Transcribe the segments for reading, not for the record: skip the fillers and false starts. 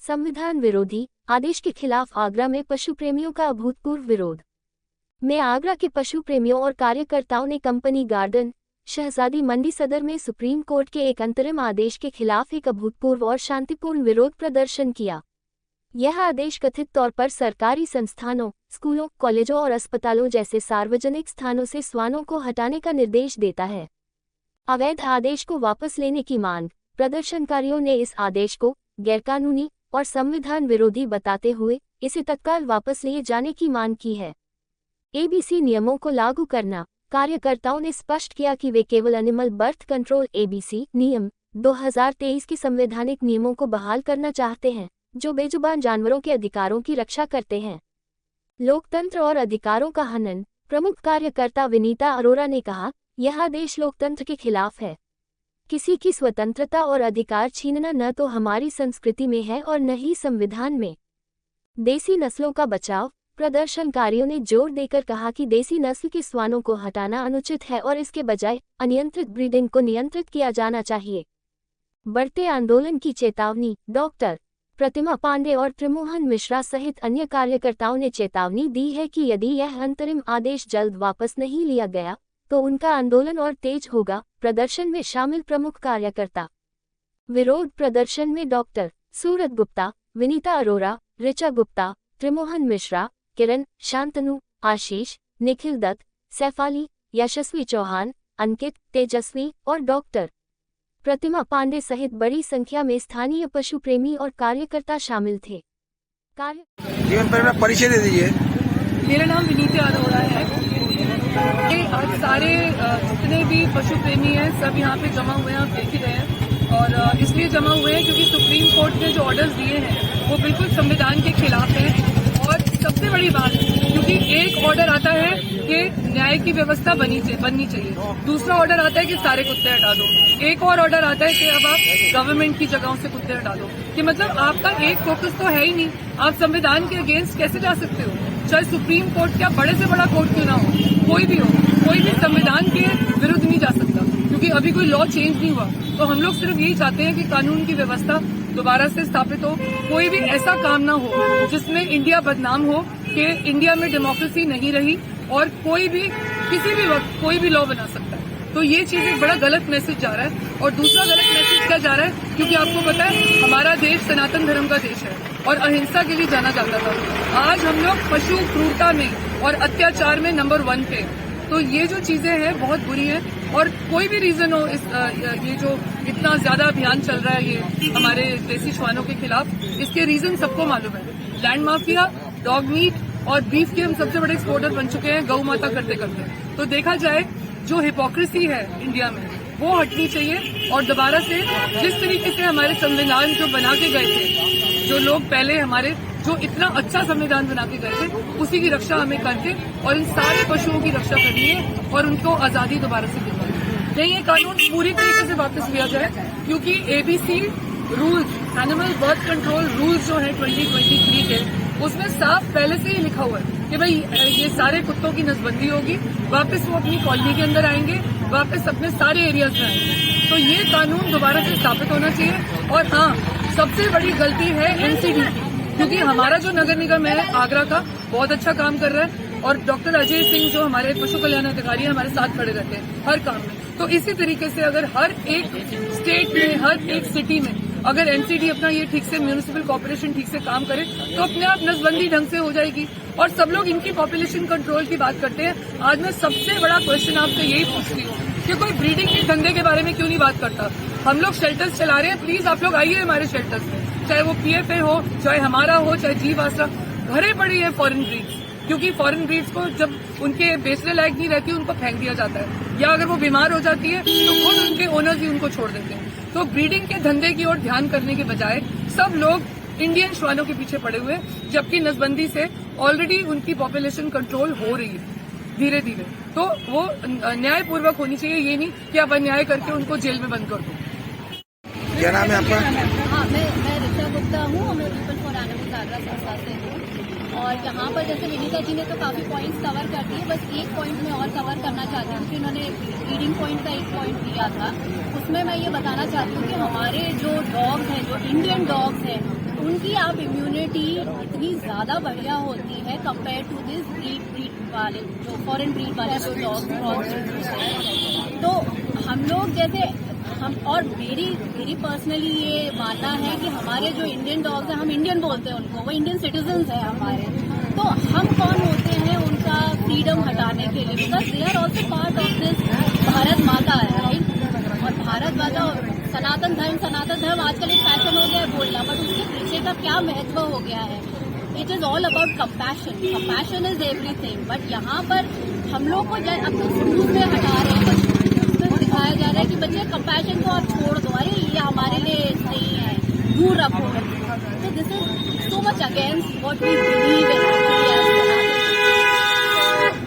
संविधान विरोधी आदेश के खिलाफ आगरा में पशु प्रेमियों का अभूतपूर्व विरोध। में आगरा के पशु प्रेमियों और कार्यकर्ताओं ने कंपनी गार्डन शहजादी मंडी सदर में सुप्रीम कोर्ट के एक अंतरिम आदेश के खिलाफ एक अभूतपूर्व और शांतिपूर्ण विरोध प्रदर्शन किया। यह आदेश कथित तौर पर सरकारी संस्थानों, स्कूलों, कॉलेजों और अस्पतालों जैसे सार्वजनिक स्थानों से श्वानों को हटाने का निर्देश देता है। अवैध आदेश को वापस लेने की मांग। प्रदर्शनकारियों ने इस आदेश को गैरकानूनी और संविधान विरोधी बताते हुए इसे तत्काल वापस लिए जाने की मांग की है। एबीसी नियमों को लागू करना। कार्यकर्ताओं ने स्पष्ट किया कि वे केवल एनिमल बर्थ कंट्रोल एबीसी नियम 2023 के संवैधानिक नियमों को बहाल करना चाहते हैं, जो बेजुबान जानवरों के अधिकारों की रक्षा करते हैं। लोकतंत्र और अधिकारों का हनन। प्रमुख कार्यकर्ता विनीता अरोरा ने कहा, यह आदेश लोकतंत्र के खिलाफ है। किसी की स्वतंत्रता और अधिकार छीनना न तो हमारी संस्कृति में है और न ही संविधान में। देसी नस्लों का बचाव। प्रदर्शनकारियों ने जोर देकर कहा कि देसी नस्ल के श्वानों को हटाना अनुचित है और इसके बजाय अनियंत्रित ब्रीडिंग को नियंत्रित किया जाना चाहिए। बढ़ते आंदोलन की चेतावनी। डॉक्टर प्रतिमा पांडे और त्रिमोहन मिश्रा सहित अन्य कार्यकर्ताओं ने चेतावनी दी है कि यदि यह अंतरिम आदेश जल्द वापस नहीं लिया गया तो उनका आंदोलन और तेज होगा। प्रदर्शन में शामिल प्रमुख कार्यकर्ता। विरोध प्रदर्शन में डॉक्टर सूरत गुप्ता, विनीता अरोरा, ऋचा गुप्ता, त्रिमोहन मिश्रा, किरण, शांतनु, आशीष, निखिल दत्त, सैफाली, यशस्वी चौहान, अंकित, तेजस्वी और डॉक्टर प्रतिमा पांडे सहित बड़ी संख्या में स्थानीय पशु प्रेमी और कार्यकर्ता शामिल थे। परिचय दे दीजिए। मेरा नाम विनीता अरोरा है। आज सारे जितने भी पशु प्रेमी हैं सब यहाँ पे जमा हुए हैं, आप देख ही रहे हैं। और इसलिए जमा हुए हैं क्योंकि सुप्रीम कोर्ट ने जो ऑर्डर्स दिए हैं वो बिल्कुल संविधान के खिलाफ है। और सबसे बड़ी बात, क्योंकि एक ऑर्डर आता है कि न्याय की व्यवस्था बननी चाहिए, दूसरा ऑर्डर आता है कि सारे कुत्ते हटा दो, एक और ऑर्डर आता है कि अब आप गवर्नमेंट की जगहों से कुत्ते हटा दो। कि मतलब आपका एक फोकस तो है ही नहीं। आप संविधान के अगेंस्ट कैसे जा सकते हो? चाहे सुप्रीम कोर्ट क्या बड़े से बड़ा कोर्ट क्यों ना हो, कोई भी हो, कोई भी संविधान के विरुद्ध नहीं जा सकता, क्योंकि अभी कोई लॉ चेंज नहीं हुआ। तो हम लोग सिर्फ यही चाहते हैं कि कानून की व्यवस्था दोबारा से स्थापित हो। कोई भी ऐसा काम ना हो जिसमें इंडिया बदनाम हो कि इंडिया में डेमोक्रेसी नहीं रही और कोई भी किसी भी वक्त कोई भी लॉ बना सकता है। तो ये चीज एक बड़ा गलत मैसेज जा रहा है। और दूसरा गलत मैसेज क्या जा रहा है, क्योंकि आपको पता है हमारा देश सनातन धर्म का देश है और अहिंसा के लिए जाना जाता था। आज हम लोग पशु क्रूरता में और अत्याचार में नंबर 1 पे। तो ये जो चीजें हैं बहुत बुरी हैं। और कोई भी रीजन हो, ये जो इतना ज्यादा अभियान चल रहा है ये हमारे देसी श्वानों के खिलाफ, इसके रीजन सबको मालूम है। लैंड माफिया, डॉग मीट और बीफ के हम सबसे बड़े एक्सपोर्टर बन चुके हैं गौ माता करते करते। तो देखा जाए जो हिपोक्रेसी है इंडिया में वो हटनी चाहिए। और दोबारा से जिस तरीके से हमारे संविधान जो बना के गए थे, जो लोग पहले हमारे जो इतना अच्छा संविधान बना के गए थे, उसी की रक्षा हमें करके और इन सारे पशुओं की रक्षा करनी है और उनको आजादी दोबारा से दिलवानी है। नहीं, ये कानून पूरी तरीके से वापस लिया जाए, क्योंकि ABC rules, animal birth control rules जो है 2023 के, उसमें साफ पहले से ही लिखा हुआ है कि भाई ये सारे कुत्तों की नसबंदी होगी, वापस वो अपनी कॉलोनी के अंदर आएंगे, वापस अपने सारे एरियाज में आएंगे। तो ये कानून दोबारा से स्थापित होना चाहिए। और हाँ, सबसे बड़ी गलती है एनसीडी की, क्योंकि हमारा जो नगर निगम है आगरा का बहुत अच्छा काम कर रहा है और डॉक्टर अजय सिंह जो हमारे पशु कल्याण अधिकारी है हमारे साथ खड़े रहते हैं हर काम में। तो इसी तरीके से अगर हर एक स्टेट में, हर एक सिटी में अगर एनसीडी अपना ये ठीक से, म्यूनिसिपल कॉर्पोरेशन ठीक से काम करे तो अपने आप नसबंदी ढंग से हो जाएगी। और सब लोग इनकी पॉपुलेशन कंट्रोल की बात करते हैं। आज मैं सबसे बड़ा क्वेश्चन आपसे यही पूछती हूँ कि कोई ब्रीडिंग के धंधे के बारे में क्यों नहीं बात करता? हम लोग शेल्टर्स चला रहे हैं, प्लीज आप लोग आइए हमारे शेल्टर्स में, चाहे वो पीएफए हो, चाहे हमारा हो, चाहे जीव आसरा। भरे पड़ी है फॉरेन ब्रीड्स, क्योंकि फॉरेन ब्रीड्स को जब उनके बेचने लायक नहीं रहती उनको फेंक दिया जाता है, या अगर वो बीमार हो जाती है तो खुद उनके ओनर्स ही उनको छोड़ देते हैं। तो ब्रीडिंग के धंधे की ओर ध्यान करने के बजाय सब लोग इंडियन श्वानों के पीछे पड़े हुए, जबकि नसबंदी से ऑलरेडी उनकी पॉपुलेशन कंट्रोल हो रही है धीरे धीरे। तो वो न्यायपूर्वक होनी चाहिए, ये नहीं कि आप अन्याय करके उनको जेल में बंद कर दो। क्या नाम है आपका? हाँ, मैं ऋचा गुप्ता हूँ और मैं पीपल फॉर एनिमल्स आगरा संस्था से हूँ। और यहाँ पर जैसे विनीता जी ने तो काफी पॉइंट्स कवर कर दिए, बस एक पॉइंट मैं और कवर करना चाहती हूँ कि उन्होंने ब्रीडिंग पॉइंट का एक पॉइंट दिया था। उसमें मैं ये बताना चाहती हूँ कि हमारे जो डॉग्स हैं, जो इंडियन डॉग्स हैं, उनकी आप इम्यूनिटी इतनी ज्यादा बढ़िया होती है कंपेयर टू दिस ब्रीड वाले जो फॉरेन ब्रीड वाले जो डॉग्स तो हम लोग जैसे हम और मेरी पर्सनली ये मानना है कि हमारे जो इंडियन डॉग्स हैं, हम इंडियन बोलते हैं उनको, वो इंडियन सिटीजन्स हैं हमारे, तो हम कौन होते हैं उनका फ्रीडम हटाने के लिए, because they are also part of this Bharat माता है, राइट। और भारत माता सनातन धर्म आजकल एक फैशन हो गया है बोलना, बट उसके पीछे का क्या महत्व हो गया है। It is all about compassion is everything. But यहाँ पर हम लोग को अब तो स्कूल में हटा रहे हैं, उसमें दिखाया जा रहा है कि बच्चे कंपैशन को आप छोड़ दो, अरे ये हमारे लिए नहीं है, दूर रखो। तो this is so much against what we believe in.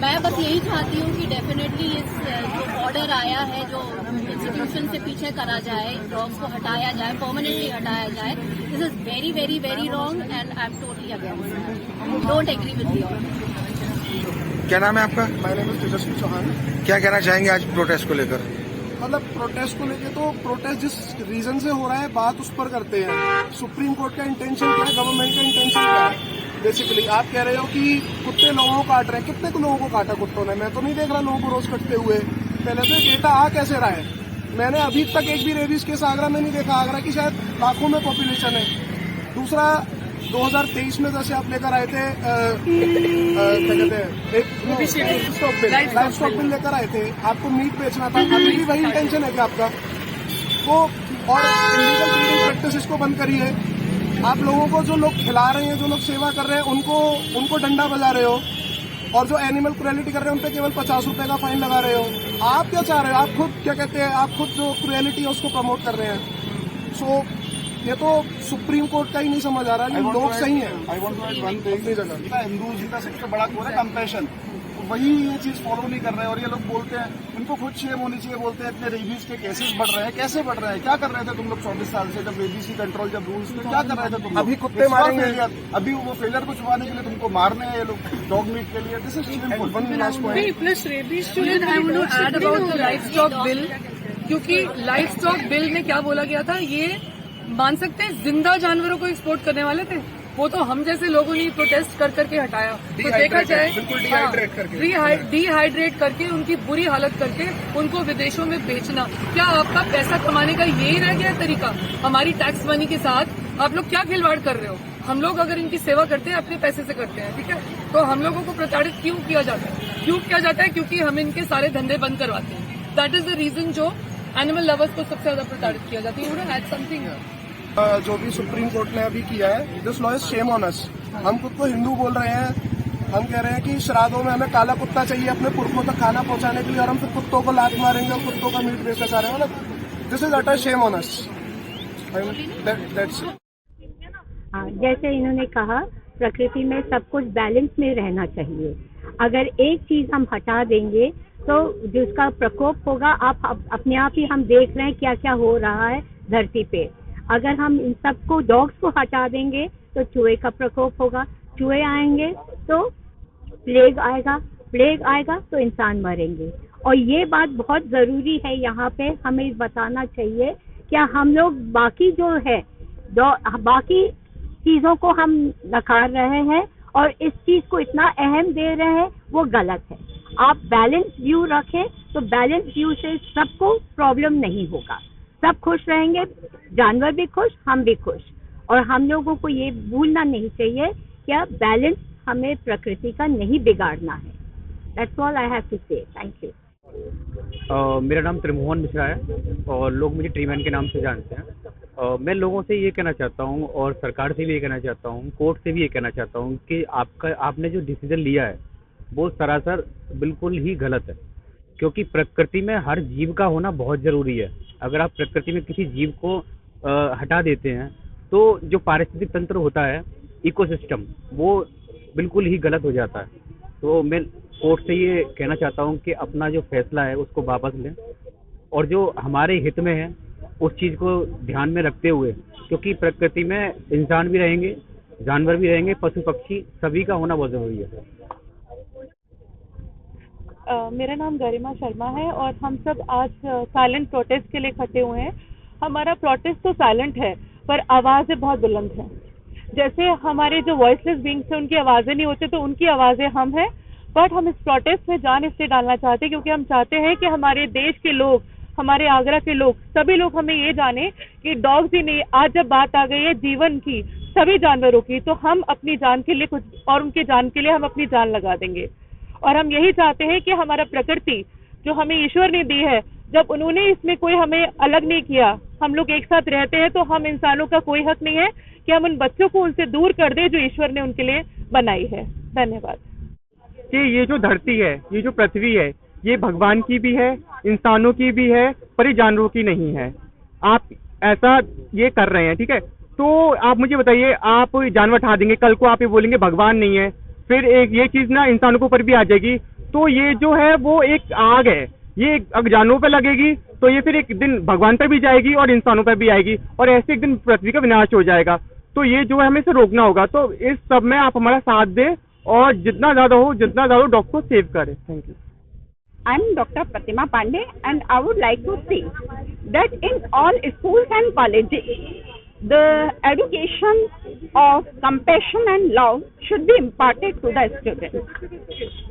मैं बस यही चाहती हूँ कि डेफिनेटली इस जो ऑर्डर आया है, जो इंस्टीट्यूशन से पीछे करा जाए, डॉग्स को हटाया जाए, परमानेंटली हटाया जाए, this is very very very wrong and I am totally against, don't agree with the order. क्या नाम है आपका? My name is Tejasvi Chauhan. क्या कहना चाहेंगे आज प्रोटेस्ट को लेकर? मतलब प्रोटेस्ट को लेके तो प्रोटेस्ट जिस रीजन से हो रहा है बात उस पर करते हैं। सुप्रीम कोर्ट का इंटेंशन क्या है, गवर्नमेंट का इंटेंशन क्या है? बेसिकली आप कह रहे हो कि कुत्ते लोगों को काट रहे हैं, कितने को लोगों को काटा कुत्तों ने? मैं तो नहीं देख रहा लोगों को रोज कटते हुए। पहले तो डेटा आ कैसे रहा है? मैंने अभी तक एक भी रेबीज केस आगरा में नहीं देखा। आगरा की शायद लाखों में पॉपुलेशन है। दूसरा 2023 में जैसे आप लेकर आए थे क्या कहते हैं, एक लाइफ स्टॉक बिल लेकर आए थे, आपको मीट बेचना था, अभी भी वही इंटेंशन है क्या आपका? तो और इलीगल ब्रीडिंग प्रैक्टिस को बंद करिए। आप लोगों को जो लोग खिला रहे हैं, जो लोग सेवा कर रहे हैं, उनको डंडा बजा रहे हो, और जो एनिमल क्रुएलिटी कर रहे हैं उन पे केवल 50 रुपए का फाइन लगा रहे हो। आप क्या चाह रहे हो? आप खुद क्या कहते हैं, आप खुद जो क्रुएलिटी है उसको प्रमोट कर रहे हैं। सो ये तो सुप्रीम कोर्ट का ही नहीं समझ आ रहा है, लोग सही है। I want to add one thing, Hindus का सबसे बड़ा कोर है कंपैशन, वही ये चीज फॉलो नहीं कर रहे हैं। और ये लोग बोलते हैं उनको खुद शेम होनी चाहिए, बोलते हैं इतने रेबीज के केसेस बढ़ रहे हैं। कैसे बढ़ रहे हैं? क्या कर रहे थे तुम लोग 24 साल से, जब रेबीज की कंट्रोल, जब रूल्स थे, क्या कर रहे थे तुम? अभी कुत्ते मारेंगे, अभी वो फेलियर को छुपाने के लिए तुमको मारने हैं ये लोग डॉग मीट के लिए। This is shameful. One last point, plus rabies I want to add about the livestock bill, क्योंकि लाइफ स्टॉक बिल में क्या बोला गया था, ये मान सकते हैं जिंदा जानवरों को एक्सपोर्ट करने वाले थे, वो तो हम जैसे लोगों ने प्रोटेस्ट कर करके हटाया। तो देखा जाए डिहाइड्रेट करके उनकी बुरी हालत करके उनको विदेशों में बेचना, क्या आपका पैसा कमाने का यही रह गया तरीका? हमारी टैक्स मनी के साथ आप लोग क्या खिलवाड़ कर रहे हो? हम लोग अगर इनकी सेवा करते हैं अपने पैसे से करते हैं, ठीक है, तो हम लोगों को प्रताड़ित क्यों किया जाता है? क्योंकि हम इनके सारे धंधे बंद करवाते हैं। दैट इज द रीजन जो एनिमल लवर्स को सबसे ज्यादा प्रताड़ित किया जाता है। जो भी सुप्रीम कोर्ट ने अभी किया है, this law is shame on us. हम खुद को हिंदू बोल रहे हैं, हम कह रहे हैं कि श्राद्धों में हमें काला कुत्ता चाहिए अपने पुरखों तक खाना पहुंचाने के लिए, और हम फिर कुत्तों को लात मारेंगे और कुत्तों का मीट बेचना चाह रहे हैं। मतलब this is utter shame on us. जैसे इन्होंने कहा, प्रकृति में सब कुछ बैलेंस में रहना चाहिए। अगर एक चीज हम हटा देंगे तो जिसका प्रकोप होगा, आप अपने आप ही हम देख रहे हैं क्या क्या हो रहा है धरती पे। अगर हम इन सबको, डॉग्स को हटा देंगे तो चूहे का प्रकोप होगा, चूहे आएंगे तो प्लेग आएगा तो इंसान मरेंगे। और ये बात बहुत जरूरी है, यहाँ पे हमें बताना चाहिए क्या हम लोग बाकी जो है बाकी चीजों को हम नकार रहे हैं और इस चीज को इतना अहम दे रहे हैं, वो गलत है। आप बैलेंस व्यू रखें तो बैलेंस व्यू से सबको प्रॉब्लम नहीं होगा, सब खुश रहेंगे, जानवर भी खुश, हम भी खुश। और हम लोगों को ये भूलना नहीं चाहिए कि बैलेंस हमें प्रकृति का नहीं बिगाड़ना है। That's all I have to say. Thank you. मेरा नाम त्रिमोहन मिश्रा है और लोग मुझे ट्रीमैन के नाम से जानते हैं। मैं लोगों से ये कहना चाहता हूँ और सरकार से भी ये कहना चाहता हूँ, कोर्ट से भी ये कहना चाहता हूँ कि आपने जो डिसीजन लिया है वो सरासर बिल्कुल ही गलत है, क्योंकि प्रकृति में हर जीव का होना बहुत ज़रूरी है। अगर आप प्रकृति में किसी जीव को हटा देते हैं तो जो पारिस्थितिक तंत्र होता है, इकोसिस्टम, वो बिल्कुल ही गलत हो जाता है। तो मैं कोर्ट से ये कहना चाहता हूँ कि अपना जो फैसला है उसको वापस लें और जो हमारे हित में है उस चीज़ को ध्यान में रखते हुए, क्योंकि प्रकृति में इंसान भी रहेंगे, जानवर भी रहेंगे, पशु पक्षी सभी का होना बहुत ज़रूरी है। मेरा नाम गरिमा शर्मा है और हम सब आज साइलेंट प्रोटेस्ट के लिए इकट्ठे हुए हैं। हमारा प्रोटेस्ट तो साइलेंट है पर आवाज़ें बहुत बुलंद हैं। जैसे हमारे जो वॉइसलेस बीइंग्स हैं उनकी आवाज़ें नहीं होती, तो उनकी आवाज़ें हम हैं। बट हम इस प्रोटेस्ट में जान इसलिए डालना चाहते हैं क्योंकि हम चाहते हैं कि हमारे देश के लोग, हमारे आगरा के लोग, सभी लोग हमें ये जाने कि डॉग्स ही नहीं, आज जब बात आ गई है जीवन की, सभी जानवरों की, तो हम अपनी जान के लिए कुछ, और उनकी जान के लिए हम अपनी जान लगा देंगे। और हम यही चाहते हैं कि हमारा प्रकृति जो हमें ईश्वर ने दी है, जब उन्होंने इसमें कोई हमें अलग नहीं किया, हम लोग एक साथ रहते हैं, तो हम इंसानों का कोई हक नहीं है कि हम उन बच्चों को उनसे दूर कर दें जो ईश्वर ने उनके लिए बनाई है। धन्यवाद। कि ये जो धरती है, ये जो पृथ्वी है, ये भगवान की भी है, इंसानों की भी है, पर ये जानवरों की नहीं है। आप ऐसा ये कर रहे हैं, ठीक है? तो आप मुझे बताइए, आप जानवर उठा देंगे, कल को आप ये बोलेंगे भगवान नहीं है, फिर एक ये चीज़ ना इंसानों के ऊपर भी आ जाएगी। तो ये जो है वो एक आग है, ये अगर जानवरों पर लगेगी तो ये फिर एक दिन भगवान पर भी जाएगी और इंसानों पर भी आएगी, और ऐसे एक दिन पृथ्वी का विनाश हो जाएगा। तो ये जो है हमें इसे रोकना होगा। तो इस सब में आप हमारा साथ दें और जितना ज़्यादा डॉग को सेव करें। Thank you. I'm Dr. Pratima Pandey, and I would like to say that in all schools and colleges, the education of compassion and love should be imparted to the students.